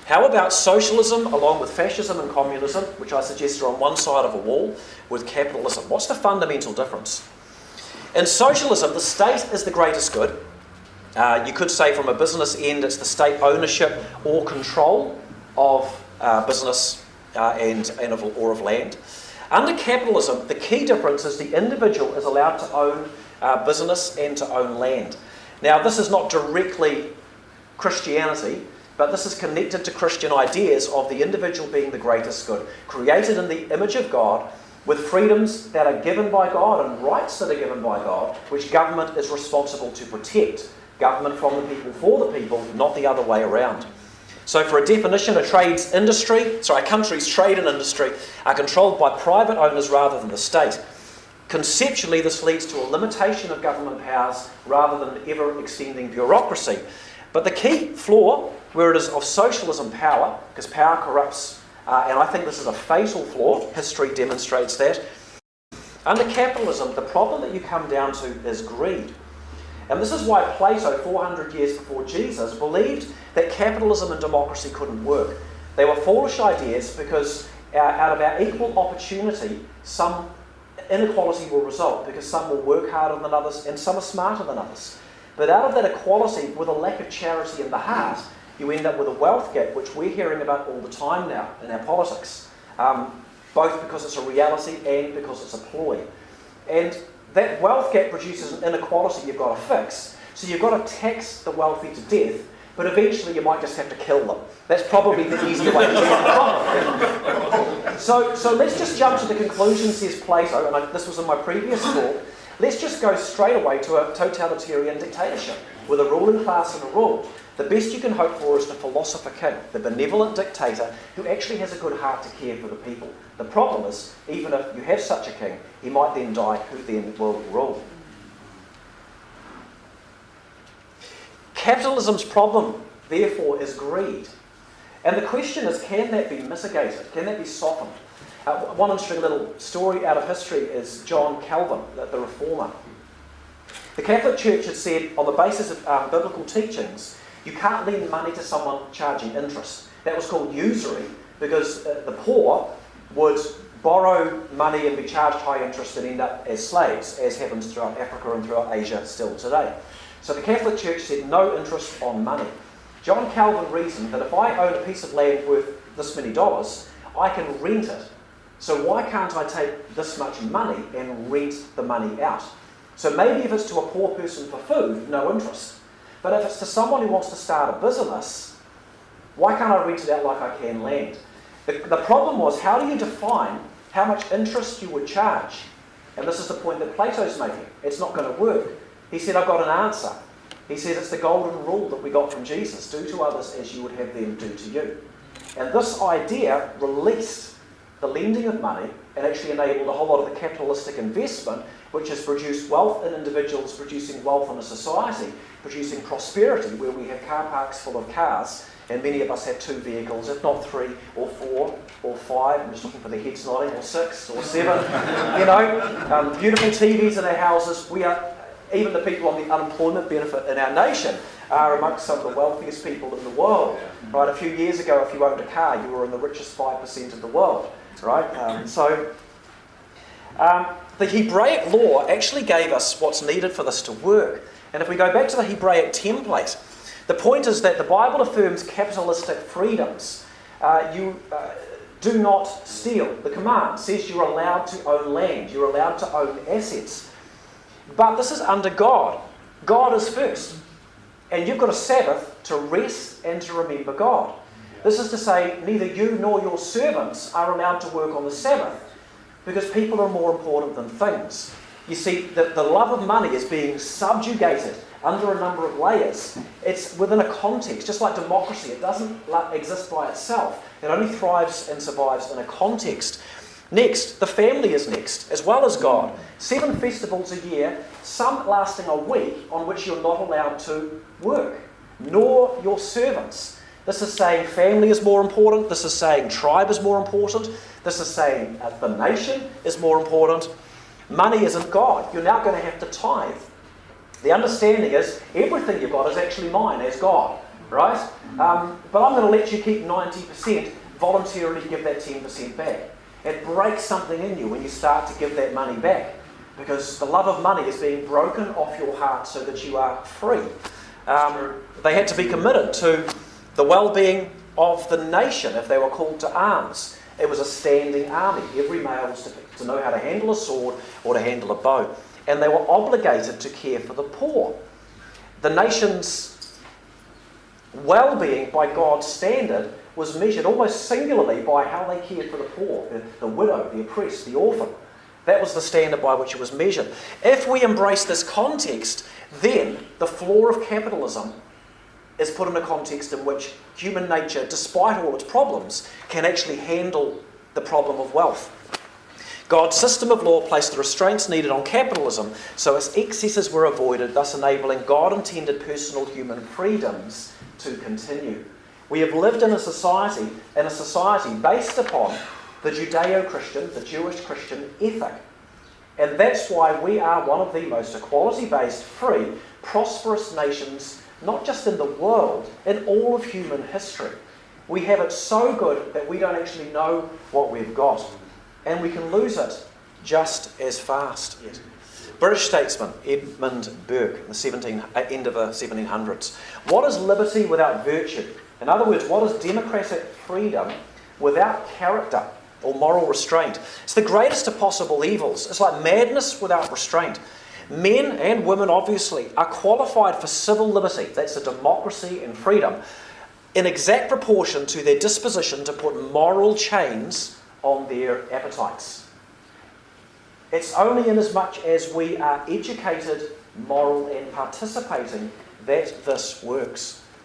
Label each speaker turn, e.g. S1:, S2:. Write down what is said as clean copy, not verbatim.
S1: How about socialism along with fascism and communism, which I suggest are on one side of a wall, with capitalism? What's the fundamental difference? In socialism, the state is the greatest good. You could say from a business end, it's the state ownership or control of business or of land. Under capitalism, the key difference is the individual is allowed to own business and to own land. Now, this is not directly Christianity, but this is connected to Christian ideas of the individual being the greatest good, created in the image of God, with freedoms that are given by God and rights that are given by God, which government is responsible to protect. Government from the people for the people, not the other way around. So for a definition, a country's trade and industry are controlled by private owners rather than the state. Conceptually, this leads to a limitation of government powers rather than ever-extending bureaucracy. But the key flaw, where it is of socialism power, because power corrupts, and I think this is a fatal flaw, history demonstrates that. Under capitalism, the problem that you come down to is greed. And this is why Plato, 400 years before Jesus, believed that capitalism and democracy couldn't work. They were foolish ideas because out of our equal opportunity, some inequality will result because some will work harder than others and some are smarter than others. But out of that equality, with a lack of charity in the heart, you end up with a wealth gap, which we're hearing about all the time now in our politics, both because it's a reality and because it's a ploy. And that wealth gap produces an inequality you've got to fix. So you've got to tax the wealthy to death, but eventually you might just have to kill them. That's probably the easier way to do it. So let's just jump to the conclusion, says Plato, and this was in my previous talk. Let's just go straight away to a totalitarian dictatorship with a ruling class and a rule. The best you can hope for is the philosopher king, the benevolent dictator who actually has a good heart to care for the people. The problem is, even if you have such a king, he might then die, who then will rule. Capitalism's problem, therefore, is greed. And the question is, can that be mitigated? Can that be softened? One interesting little story out of history is John Calvin, the reformer. The Catholic Church had said, on the basis of biblical teachings, you can't lend money to someone charging interest. That was called usury because the poor would borrow money and be charged high interest and end up as slaves, as happens throughout Africa and throughout Asia still today. So the Catholic Church said no interest on money. John Calvin reasoned that if I own a piece of land worth this many dollars, I can rent it. So why can't I take this much money and rent the money out? So maybe if it's to a poor person for food, no interest. But if it's to someone who wants to start a business, why can't I rent it out like I can land? The problem was, how do you define how much interest you would charge? And this is the point that Plato's making. It's not going to work. He said, I've got an answer. He said, it's the golden rule that we got from Jesus. Do to others as you would have them do to you. And this idea released the lending of money and actually enabled a whole lot of the capitalistic investment, which has produced wealth in individuals, producing wealth in a society, producing prosperity, where we have car parks full of cars, and many of us have 2 vehicles, if not 3 or 4 or 5, I'm just looking for the heads nodding, or 6 or 7, beautiful TVs in our houses. We are, even the people on the unemployment benefit in our nation are amongst some of the wealthiest people in the world. Right? A few years ago, if you owned a car, you were in the richest 5% of the world. Right? The Hebraic law actually gave us what's needed for this to work. And if we go back to the Hebraic template, the point is that the Bible affirms capitalistic freedoms. You do not steal. The command says you're allowed to own land. You're allowed to own assets. But this is under God. God is first. And you've got a Sabbath to rest and to remember God. This is to say, neither you nor your servants are allowed to work on the Sabbath because people are more important than things. You see, the love of money is being subjugated under a number of layers. It's within a context, just like democracy. It doesn't exist by itself. It only thrives and survives in a context. Next, the family is next, as well as God. 7 festivals a year, some lasting a week, on which you're not allowed to work, nor your servants. This is saying family is more important. This is saying tribe is more important. This is saying the nation is more important. Money isn't God. You're now going to have to tithe. The understanding is everything you've got is actually mine as God. right? But I'm going to let you keep 90%, voluntarily give that 10% back. It breaks something in you when you start to give that money back, because the love of money is being broken off your heart so that you are free. They had to be committed to the well-being of the nation if they were called to arms. It was a standing army. Every male was to know how to handle a sword or to handle a bow. And they were obligated to care for the poor. The nation's well-being by God's standard was measured almost singularly by how they cared for the poor, the widow, the oppressed, the orphan. That was the standard by which it was measured. If we embrace this context, then the flaw of capitalism is put in a context in which human nature, despite all its problems, can actually handle the problem of wealth. God's system of law placed the restraints needed on capitalism so its excesses were avoided, thus enabling God-intended personal human freedoms to continue. We have lived in a society based upon the Judeo-Christian, the Jewish Christian ethic. And that's why we are one of the most equality-based, free, prosperous nations, not just in the world, in all of human history. We have it so good that we don't actually know what we've got. And we can lose it just as fast. Yes. British statesman Edmund Burke, end of the 1700s. What is liberty without virtue? In other words, what is democratic freedom without character or moral restraint? It's the greatest of possible evils. It's like madness without restraint. Men and women, obviously, are qualified for civil liberty. That's a democracy and freedom, in exact proportion to their disposition to put moral chains on their appetites. It's only inasmuch as we are educated, moral and participating that this works.